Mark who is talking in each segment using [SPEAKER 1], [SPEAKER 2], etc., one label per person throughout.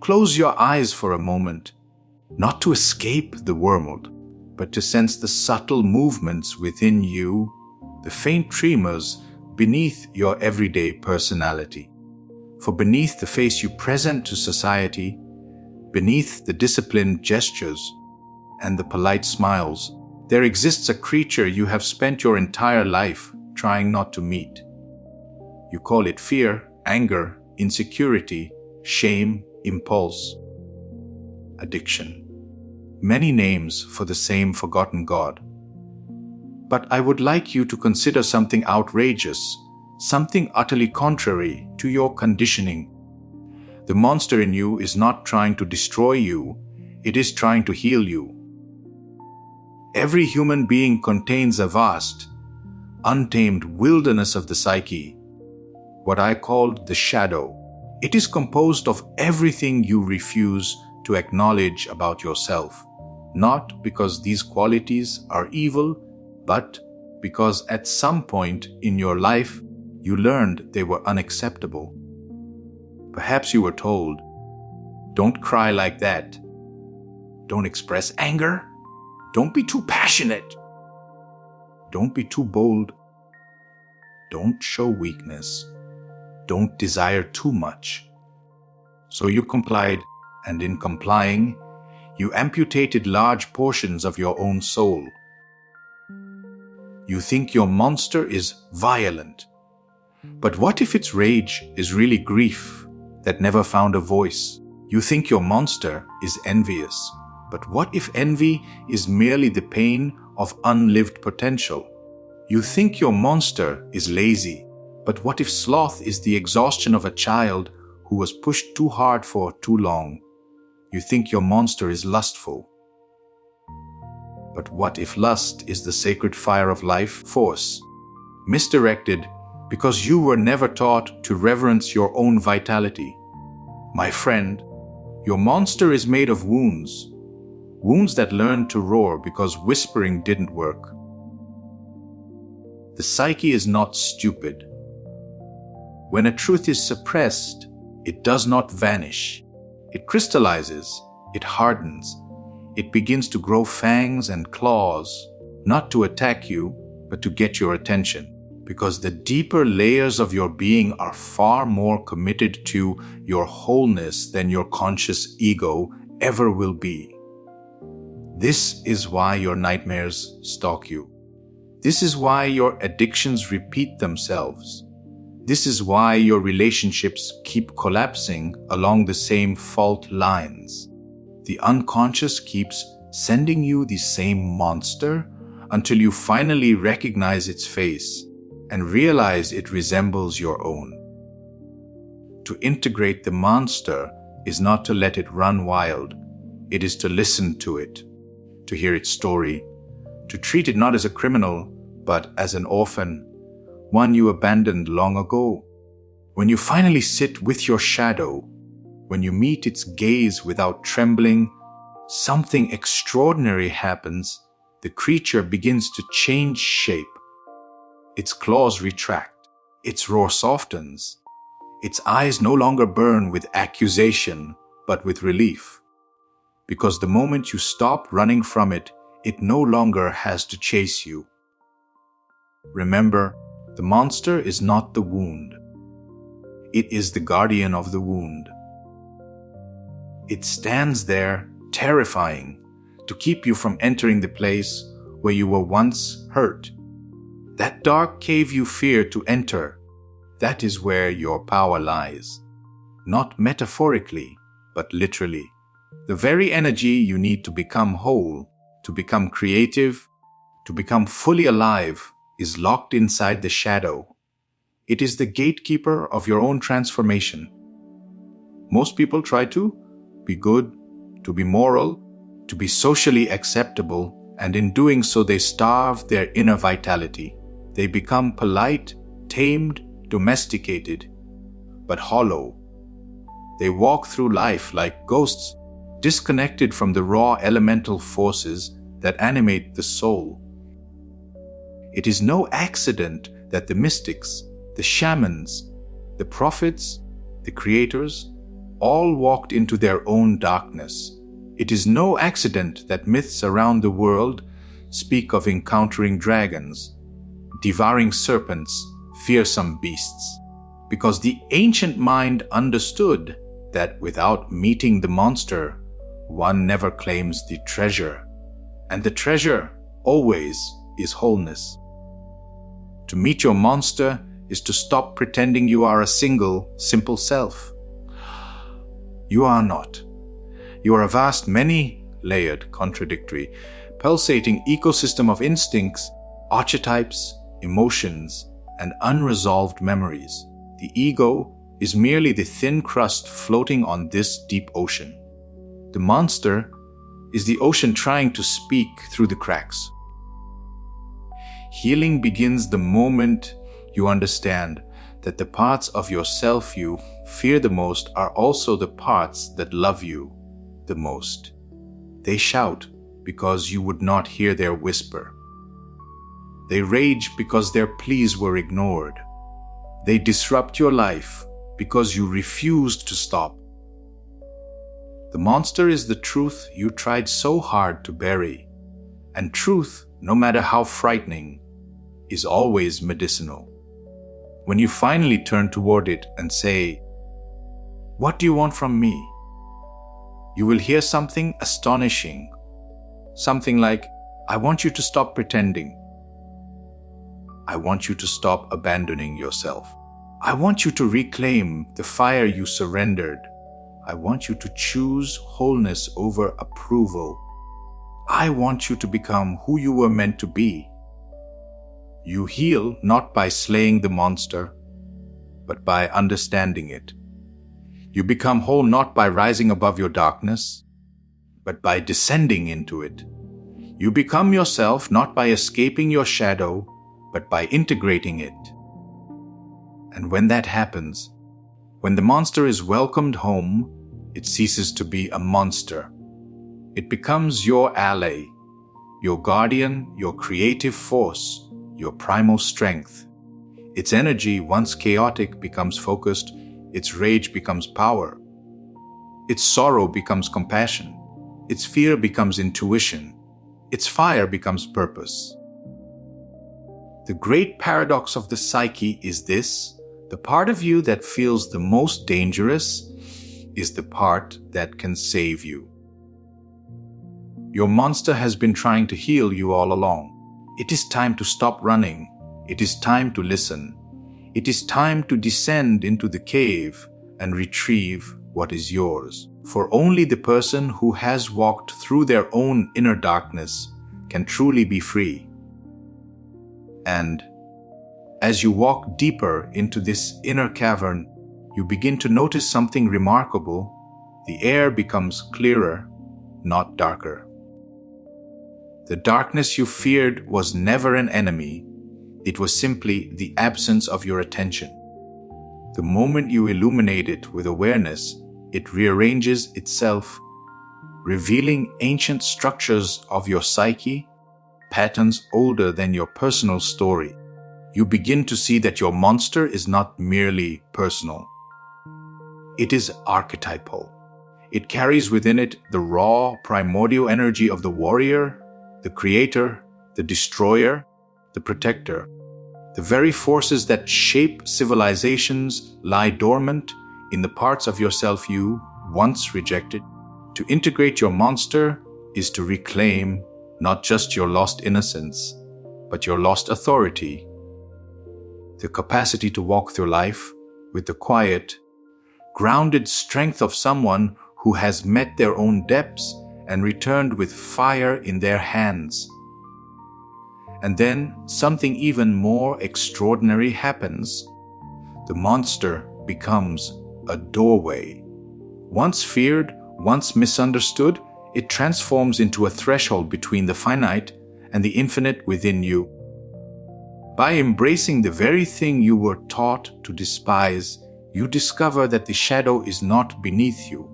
[SPEAKER 1] close your eyes for a moment, not to escape the world, but to sense the subtle movements within you, the faint tremors beneath your everyday personality. For beneath the face you present to society, beneath the disciplined gestures and the polite smiles, there exists a creature you have spent your entire life trying not to meet. You call it fear, anger, insecurity, shame, impulse, addiction. Many names for the same forgotten God. But I would like you to consider something outrageous, something utterly contrary to your conditioning. The monster in you is not trying to destroy you, it is trying to heal you. Every human being contains a vast, untamed wilderness of the psyche, what I called the shadow. It is composed of everything you refuse to acknowledge about yourself, not because these qualities are evil, but because at some point in your life you learned they were unacceptable. Perhaps you were told, "Don't cry like that. Don't express anger. Don't be too passionate. Don't be too bold. Don't show weakness. Don't desire too much." So you complied, and in complying, you amputated large portions of your own soul. You think your monster is violent. But what if its rage is really grief that never found a voice? You think your monster is envious. But what if envy is merely the pain of unlived potential? You think your monster is lazy. But what if sloth is the exhaustion of a child who was pushed too hard for too long? You think your monster is lustful. But what if lust is the sacred fire of life force, misdirected because you were never taught to reverence your own vitality? My friend, your monster is made of wounds, wounds that learned to roar because whispering didn't work. The psyche is not stupid. When a truth is suppressed, it does not vanish. It crystallizes, it hardens, it begins to grow fangs and claws, not to attack you, but to get your attention. Because the deeper layers of your being are far more committed to your wholeness than your conscious ego ever will be. This is why your nightmares stalk you. This is why your addictions repeat themselves. This is why your relationships keep collapsing along the same fault lines. The unconscious keeps sending you the same monster until you finally recognize its face and realize it resembles your own. To integrate the monster is not to let it run wild. It is to listen to it, to hear its story, to treat it not as a criminal, but as an orphan, one you abandoned long ago. When you finally sit with your shadow, when you meet its gaze without trembling, something extraordinary happens. The creature begins to change shape. Its claws retract. Its roar softens. Its eyes no longer burn with accusation, but with relief. Because the moment you stop running from it, it no longer has to chase you. Remember, the monster is not the wound. It is the guardian of the wound. It stands there, terrifying, to keep you from entering the place where you were once hurt. That dark cave you fear to enter, that is where your power lies. Not metaphorically, but literally. The very energy you need to become whole, to become creative, to become fully alive, is locked inside the shadow. It is the gatekeeper of your own transformation. Most people try to be good, to be moral, to be socially acceptable, and in doing so they starve their inner vitality. They become polite, tamed, domesticated, but hollow. They walk through life like ghosts, disconnected from the raw elemental forces that animate the soul. It is no accident that the mystics, the shamans, the prophets, the creators, all walked into their own darkness. It is no accident that myths around the world speak of encountering dragons, devouring serpents, fearsome beasts, because the ancient mind understood that without meeting the monster, one never claims the treasure, and the treasure always is wholeness. To meet your monster is to stop pretending you are a single, simple self. You are not. You are a vast, many-layered, contradictory, pulsating ecosystem of instincts, archetypes, emotions, and unresolved memories. The ego is merely the thin crust floating on this deep ocean. The monster is the ocean trying to speak through the cracks. Healing begins the moment you understand that the parts of yourself you fear the most are also the parts that love you the most. They shout because you would not hear their whisper. They rage because their pleas were ignored. They disrupt your life because you refused to stop. The monster is the truth you tried so hard to bury, and truth, no matter how frightening, is always medicinal. When you finally turn toward it and say, "What do you want from me?" you will hear something astonishing. Something like, "I want you to stop pretending. I want you to stop abandoning yourself. I want you to reclaim the fire you surrendered. I want you to choose wholeness over approval. I want you to become who you were meant to be." You heal not by slaying the monster, but by understanding it. You become whole not by rising above your darkness, but by descending into it. You become yourself not by escaping your shadow, but by integrating it. And when that happens, when the monster is welcomed home, it ceases to be a monster. It becomes your ally, your guardian, your creative force, your primal strength. Its energy, once chaotic, becomes focused. Its rage becomes power. Its sorrow becomes compassion. Its fear becomes intuition. Its fire becomes purpose. The great paradox of the psyche is this: the part of you that feels the most dangerous is the part that can save you. Your monster has been trying to heal you all along. It is time to stop running. It is time to listen. It is time to descend into the cave and retrieve what is yours. For only the person who has walked through their own inner darkness can truly be free. And as you walk deeper into this inner cavern, you begin to notice something remarkable. The air becomes clearer, not darker. The darkness you feared was never an enemy. It was simply the absence of your attention. The moment you illuminate it with awareness, it rearranges itself, revealing ancient structures of your psyche, patterns older than your personal story. You begin to see that your monster is not merely personal. It is archetypal. It carries within it the raw, primordial energy of the warrior, the creator, the destroyer, the protector. The very forces that shape civilizations lie dormant in the parts of yourself you once rejected. To integrate your monster is to reclaim not just your lost innocence, but your lost authority. The capacity to walk through life with the quiet, grounded strength of someone who has met their own depths and returned with fire in their hands. And then something even more extraordinary happens. The monster becomes a doorway. Once feared, once misunderstood, it transforms into a threshold between the finite and the infinite within you. By embracing the very thing you were taught to despise, you discover that the shadow is not beneath you.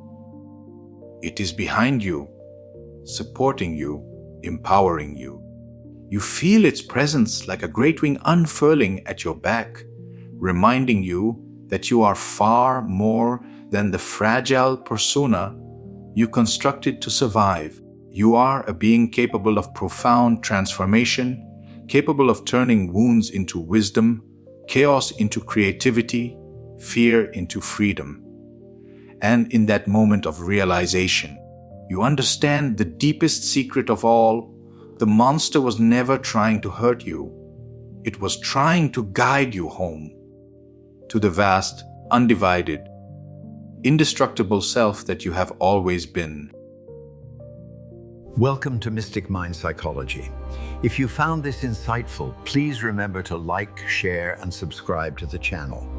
[SPEAKER 1] It is behind you, supporting you, empowering you. You feel its presence like a great wing unfurling at your back, reminding you that you are far more than the fragile persona you constructed to survive. You are a being capable of profound transformation, capable of turning wounds into wisdom, chaos into creativity, fear into freedom. And in that moment of realization, you understand the deepest secret of all. The monster was never trying to hurt you. It was trying to guide you home, to the vast, undivided, indestructible self that you have always been.
[SPEAKER 2] Welcome to Mystic Mind Psychology. If you found this insightful, please remember to like, share, and subscribe to the channel.